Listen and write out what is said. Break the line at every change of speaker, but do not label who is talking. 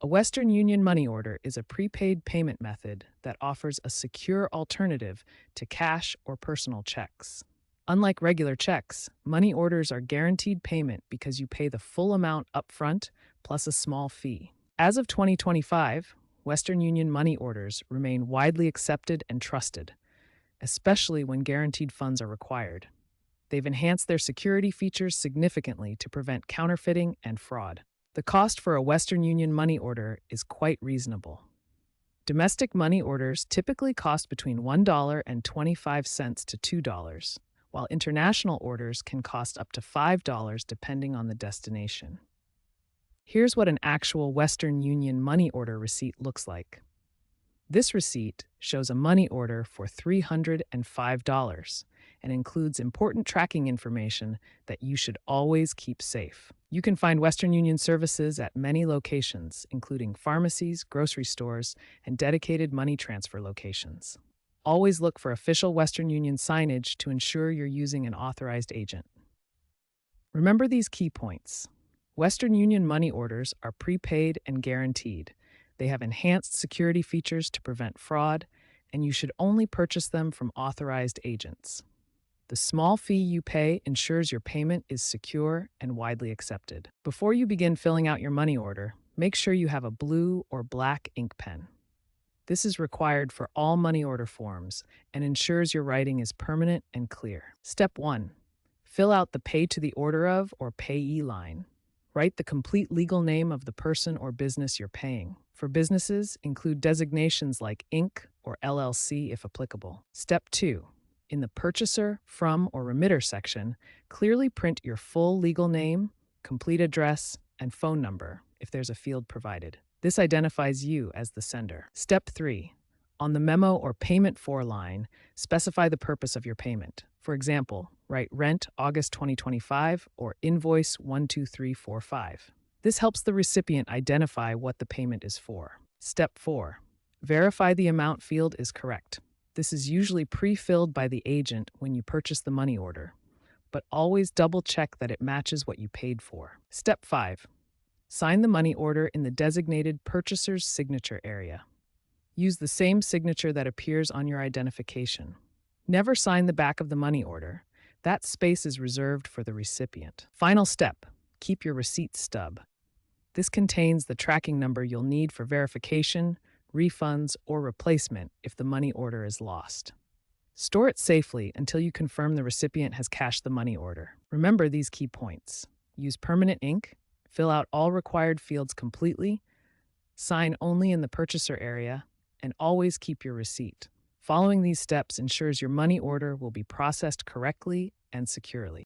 A Western Union money order is a prepaid payment method that offers a secure alternative to cash or personal checks. Unlike regular checks, money orders are guaranteed payment because you pay the full amount upfront plus a small fee. As of 2025, Western Union money orders remain widely accepted and trusted, especially when guaranteed funds are required. They've enhanced their security features significantly to prevent counterfeiting and fraud. The cost for a Western Union money order is quite reasonable. Domestic money orders typically cost between $1.25 to $2, while international orders can cost up to $5 depending on the destination. Here's what an actual Western Union money order receipt looks like. This receipt shows a money order for $305 and includes important tracking information that you should always keep safe. You can find Western Union services at many locations, including pharmacies, grocery stores, and dedicated money transfer locations. Always look for official Western Union signage to ensure you're using an authorized agent. Remember these key points. Western Union money orders are prepaid and guaranteed. They have enhanced security features to prevent fraud, and you should only purchase them from authorized agents. The small fee you pay ensures your payment is secure and widely accepted. Before you begin filling out your money order, make sure you have a blue or black ink pen. This is required for all money order forms and ensures your writing is permanent and clear. Step 1. Fill out the Pay to the Order of or Payee line. Write the complete legal name of the person or business you're paying. For businesses, include designations like Inc. or LLC if applicable. Step 2. In the Purchaser, From, or Remitter section, clearly print your full legal name, complete address, and phone number if there's a field provided. This identifies you as the sender. Step 3. On the Memo or Payment For line, specify the purpose of your payment. For example, write Rent August 2025 or Invoice 12345. This helps the recipient identify what the payment is for. Step 4. Verify the amount field is correct. This is usually pre-filled by the agent when you purchase the money order, but always double-check that it matches what you paid for. Step 5. Sign the money order in the designated purchaser's signature area. Use the same signature that appears on your identification. Never sign the back of the money order. That space is reserved for the recipient. Final step. Keep your receipt stub. This contains the tracking number you'll need for verification, refunds, or replacement if the money order is lost. Store it safely until you confirm the recipient has cashed the money order. Remember these key points. Use permanent ink, fill out all required fields completely, sign only in the purchaser area, and always keep your receipt. Following these steps ensures your money order will be processed correctly and securely.